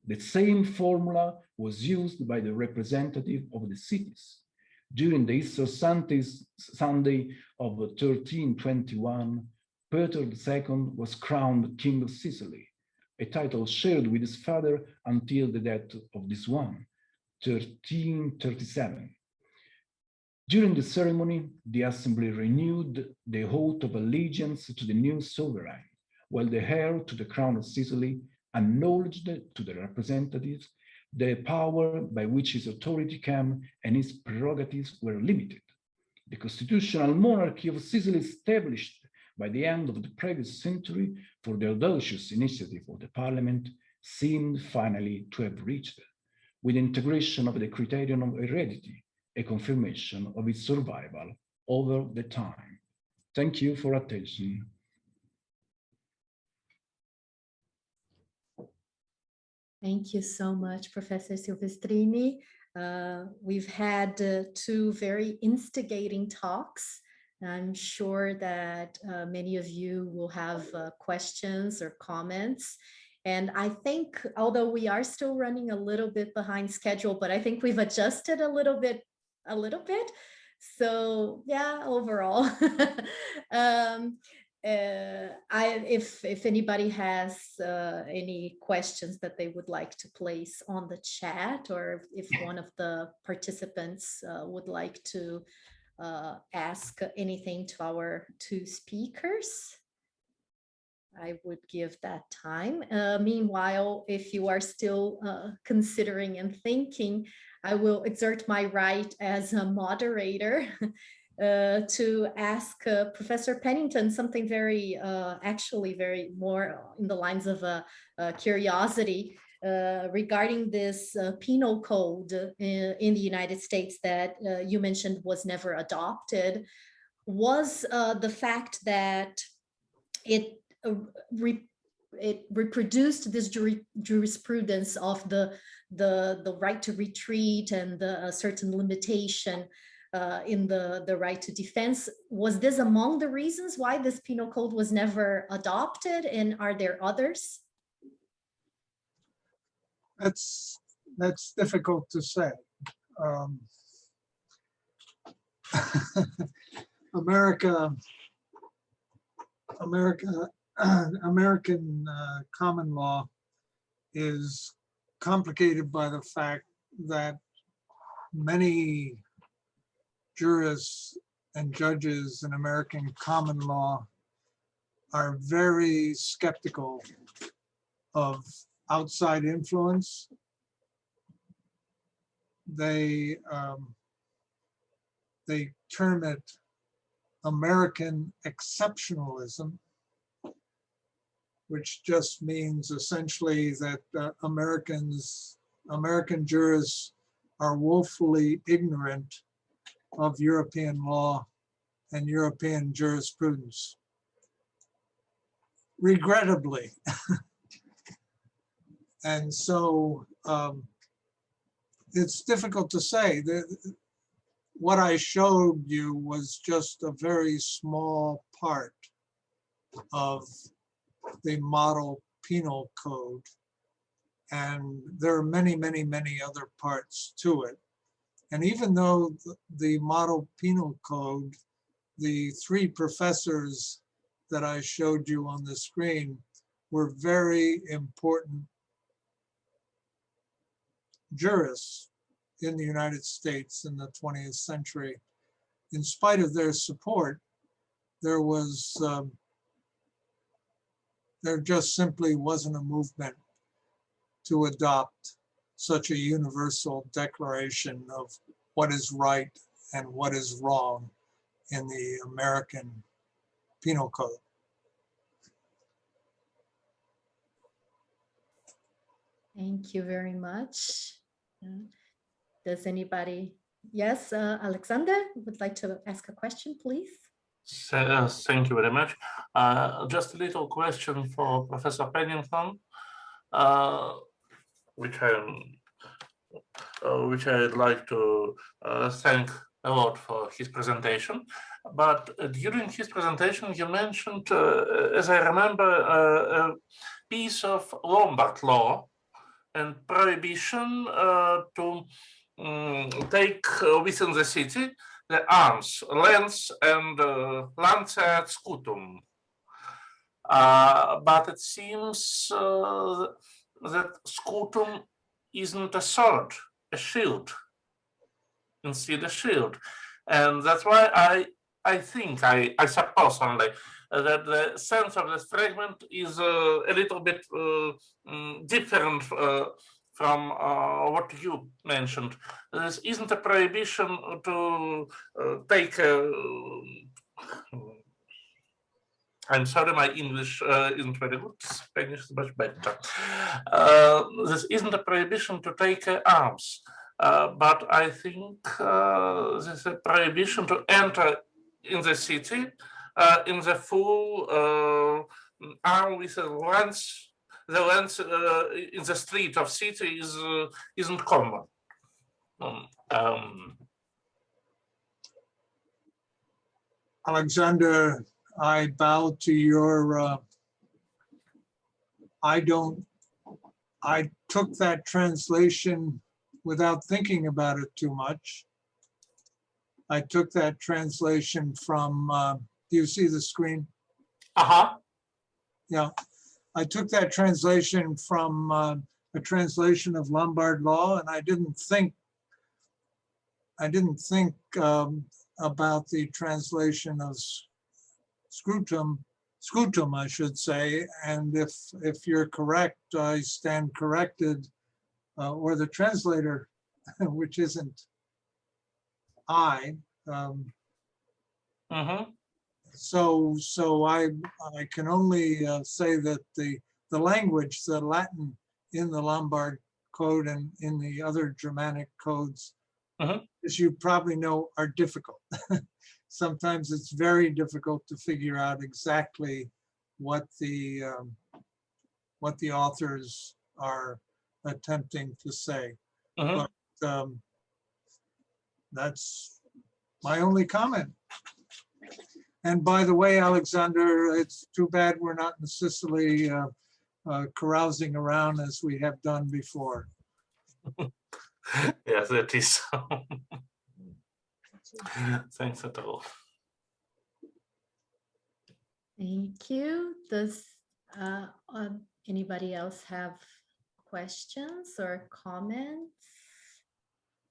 Speaker 3: The same formula was used by the representative of the cities. During the Easter Sunday of 1321, Peter II was crowned King of Sicily, a title shared with his father until the death of this one, 1337. During the ceremony, the assembly renewed the oath of allegiance to the new sovereign, while the heir to the crown of Sicily acknowledged to the representatives the power by which his authority came and his prerogatives were limited. The constitutional monarchy of Sicily, established by the end of the previous century for the audacious initiative of the parliament, seemed finally to have reached, with integration of the criterion of heredity, a confirmation of its survival over the time. Thank you for attention.
Speaker 1: Thank you so much, Professor Silvestrini. We've had 2 very instigating talks. I'm sure that many of you will have questions or comments. And I think, although we are still running a little bit behind schedule, but I think we've adjusted a little bit. So yeah, overall. If anybody has any questions that they would like to place on the chat, or if one of the participants would like to ask anything to our 2 speakers. I would give that time. Meanwhile, if you are still considering and thinking, I will exert my right as a moderator to ask Professor Pennington something very, actually very more in the lines of a curiosity regarding this penal code in the United States that you mentioned was never adopted. Was the fact that it reproduced this jurisprudence of the right to retreat and the certain limitation in the right to defense. Was this among the reasons why this penal code was never adopted, and are there others?
Speaker 2: That's difficult to say. American common law is complicated by the fact that many jurists and judges in American common law are very skeptical of outside influence. They term it American exceptionalism, which just means essentially that American jurists are woefully ignorant of European law and European jurisprudence. Regrettably. And so it's difficult to say. What I showed you was just a very small part of the model penal code. And there are many, many, many other parts to it. And even though the model penal code, the three professors that I showed you on the screen were very important jurists in the United States in the 20th century. In spite of their support, there just simply wasn't a movement to adopt such a universal declaration of what is right and what is wrong in the American Penal Code.
Speaker 1: Thank you very much. Does anybody? Yes, Alexander would like to ask a question, please.
Speaker 4: Thank you very much. Just a little question for Professor Pennington, which I'd like to thank a lot for his presentation. But during his presentation, you mentioned, as I remember, a piece of Lombard law and prohibition to take within the city the arms, lance, and lancet scutum. But it seems that scutum isn't a sword, a shield, instead a shield. And that's why I think, I suppose only, that the sense of this fragment is a little bit different from what you mentioned. This isn't a prohibition to take I'm sorry, my English isn't very good. Spanish is much better. This isn't a prohibition to take arms, but I think this is a prohibition to enter in the city in the full arm with a lance. The lance in the street of city isn't common.
Speaker 2: Alexander, I bow to your, I took that translation without thinking about it too much. I took that translation from, do you see the screen?
Speaker 4: Uh-huh.
Speaker 2: Yeah, I took that translation from a translation of Lombard law, and I didn't think about the translation of scrutum scutum, I should say. And if you're correct, I stand corrected, or the translator, which isn't I. So I can only say that the language, the Latin in the Lombard code and in the other Germanic codes, as you probably know, are difficult. Sometimes it's very difficult to figure out exactly what the authors are attempting to say. But that's my only comment. And by the way, Alexander, it's too bad we're not in Sicily carousing around as we have done before.
Speaker 4: Yes, that is so. Thanks at all.
Speaker 1: Thank you. Does anybody else have questions or comments?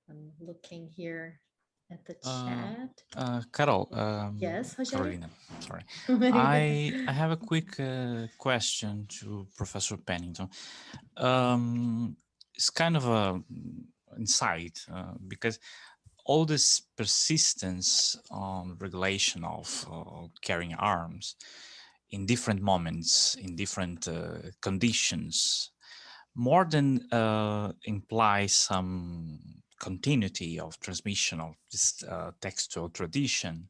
Speaker 1: I'm looking here at the chat.
Speaker 5: Carol.
Speaker 1: Yes, Rogério?
Speaker 5: Carolina, sorry. I have a quick question to Professor Pennington. It's kind of a insight because all this persistence on regulation of carrying arms in different moments, in different conditions, more than implies some continuity of transmission of this textual tradition.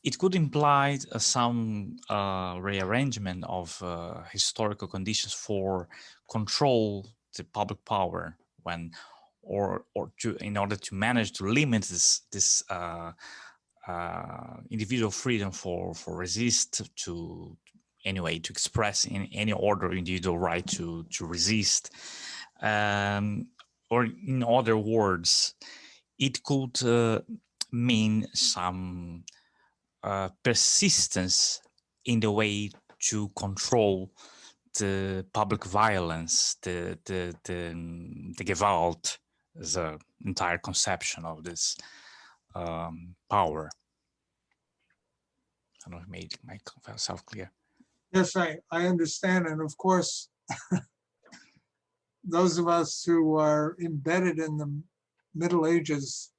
Speaker 5: It could imply some rearrangement of historical conditions for control the public power when, or to in order to manage to limit this individual freedom for resist to anyway to express in any order individual right to resist, or in other words, it could mean some persistence in the way to control the public violence, the Gewalt, the entire conception of this power. I don't know if I made myself clear.
Speaker 2: Yes, I understand. And of course, those of us who are embedded in the Middle Ages,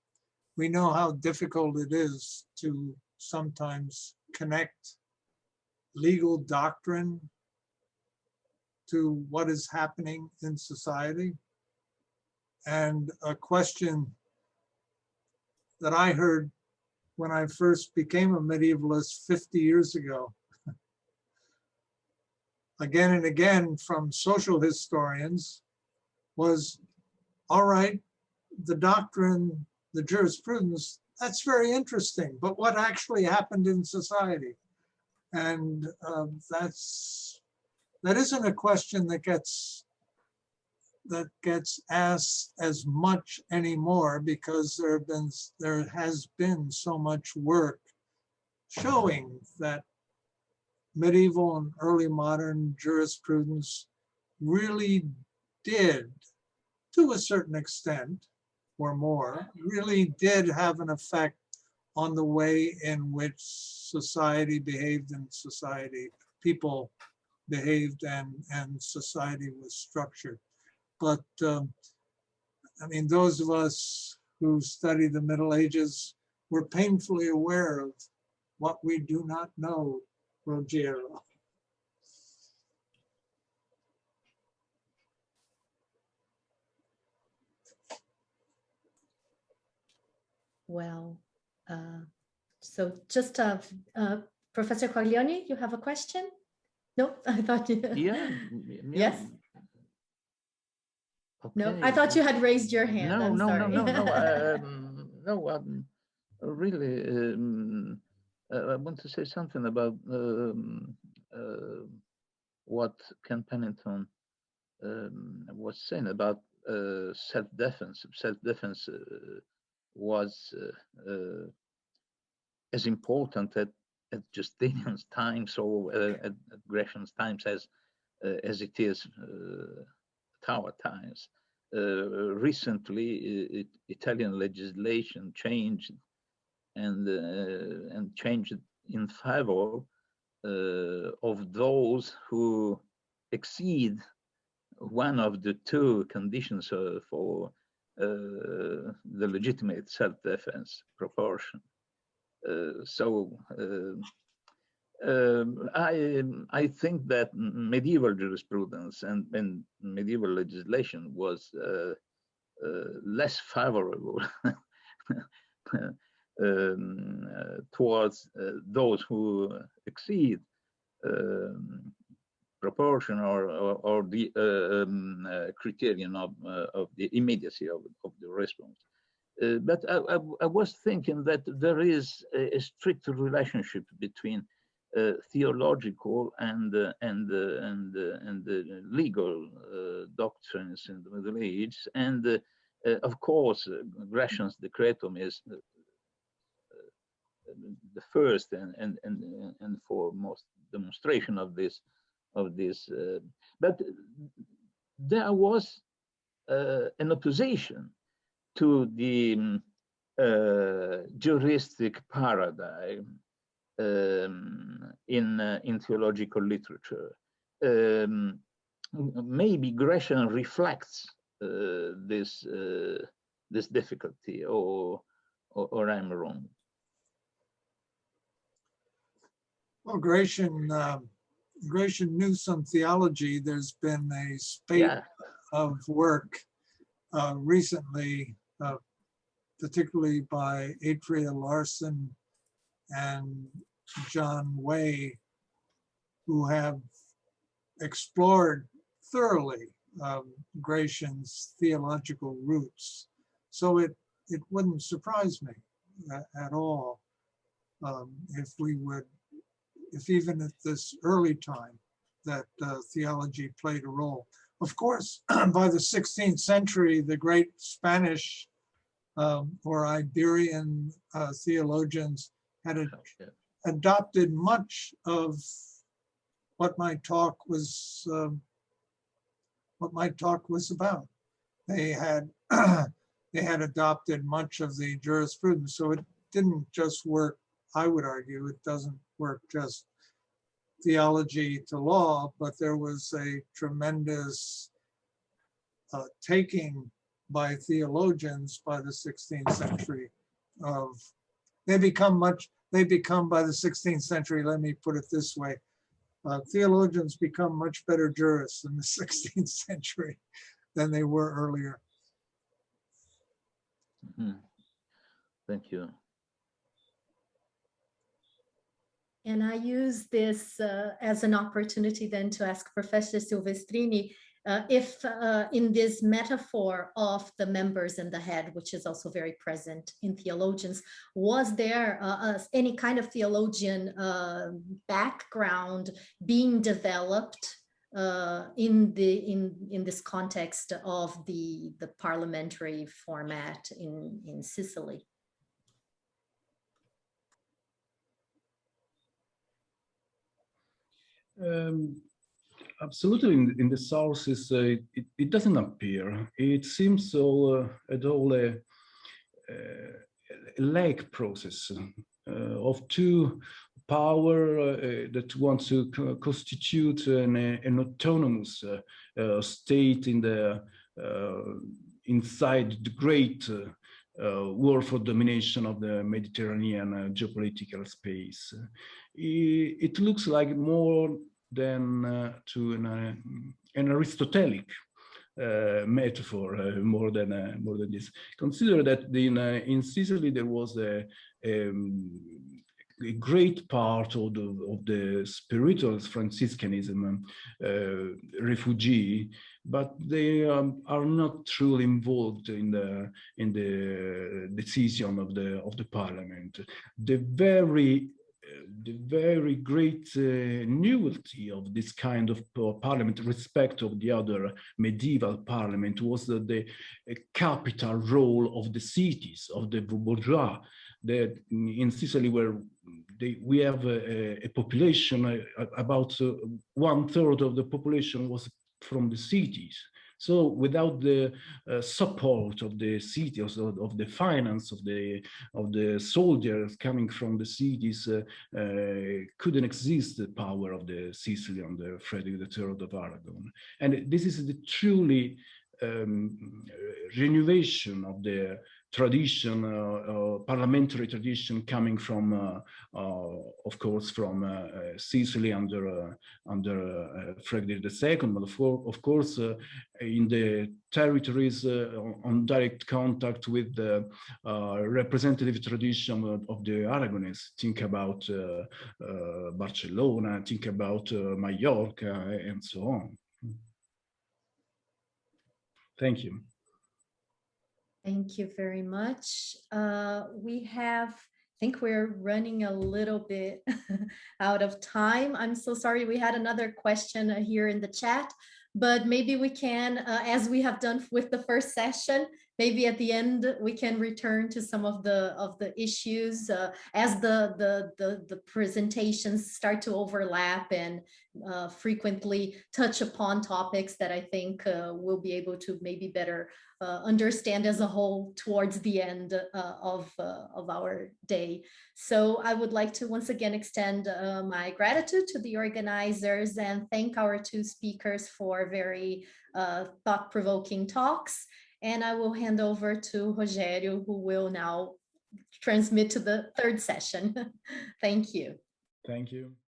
Speaker 2: we know how difficult it is to sometimes connect legal doctrine to what is happening in society. And a question that I heard when I first became a medievalist 50 years ago, again and again from social historians, was, all right, the doctrine, the jurisprudence, that's very interesting, but what actually happened in society? And that isn't a question that gets asked as much anymore, because there has been so much work showing that medieval and early modern jurisprudence really did, to a certain extent or more, really did have an effect on the way in which society behaved and people behaved and society was structured. But I mean, those of us who study the Middle Ages were painfully aware of what we do not know, Rogério.
Speaker 1: Well, so just Professor Quaglione, you have a question? No, I thought you.
Speaker 6: Yeah.
Speaker 1: Yes.
Speaker 6: Okay.
Speaker 1: No, I thought you had raised your hand.
Speaker 6: No,
Speaker 1: I'm
Speaker 6: no,
Speaker 1: sorry.
Speaker 6: no. Really, I want to say something about what Ken Pennington was saying about self-defense. Self-defense was as important at Justinian's times or at Gratian's times as it is at our times. Recently, Italian legislation changed and changed in favor of those who exceed one of the two conditions for the legitimate self-defense proportion. I think that medieval jurisprudence and medieval legislation was less favorable towards those who exceed proportion or the criterion of the immediacy of the response. But I was thinking that there is a strict relationship between theological and legal doctrines in the Middle Ages, and of course, Gratian's decretum is the first and for most demonstration of this. But there was an opposition to the juristic paradigm in theological literature. Maybe Gratian reflects this difficulty, or I'm wrong.
Speaker 2: Well, Gratian knew some theology. There's been a spate of work recently, particularly by Adria Larson and John Way, who have explored thoroughly Gratian's theological roots. So it wouldn't surprise me at all if even at this early time that theology played a role. Of course, by the 16th century, the great Spanish or Iberian theologians had adopted much of what my talk was about. They had adopted much of the jurisprudence, so it didn't just work. I would argue it doesn't work just theology to law, but there was a tremendous taking by theologians by the 16th century of, they become by the 16th century, let me put it this way, theologians become much better jurists in the 16th century than they were earlier.
Speaker 6: Mm-hmm. Thank you.
Speaker 1: And I use this as an opportunity then to ask Professor Silvestrini if in this metaphor of the members and the head, which is also very present in theologians, was there any kind of theologian background being developed in this context of the parliamentary format in Sicily?
Speaker 3: Absolutely, in the sources, it doesn't appear. It seems at all a lag process of two power that want to constitute an autonomous state in the inside the great war for domination of the Mediterranean geopolitical space. It looks like more than to an Aristotelic metaphor, more than this. Consider that in Sicily there was a great part of the spiritual Franciscanism refugee, but they are not truly involved in the decision of the parliament. The very great novelty of this kind of parliament, respect of the other medieval parliament, was the capital role of the cities, of the bourgeois. That in Sicily, where we have a population, about 1/3 of the population was from the cities. So without the support of the city, of the finance of the soldiers coming from the cities, couldn't exist the power of the Sicily under Frederick III of Aragon. And this is the truly renovation of the tradition, parliamentary tradition coming from, of course, from Sicily under Frederick II, but of course, in the territories on direct contact with the representative tradition of the Aragonese. Think about Barcelona, think about Mallorca, and so on. Thank you.
Speaker 1: Thank you very much. I think we're running a little bit out of time. I'm so sorry. We had another question here in the chat, but maybe we can, as we have done with the first session, maybe at the end we can return to some of the issues as the presentations start to overlap and frequently touch upon topics that I think we'll be able to maybe better understand as a whole towards the end of our day. So I would like to once again extend my gratitude to the organizers and thank our two speakers for very thought-provoking talks. And I will hand over to Rogério, who will now transmit to the third session. Thank you.
Speaker 3: Thank you.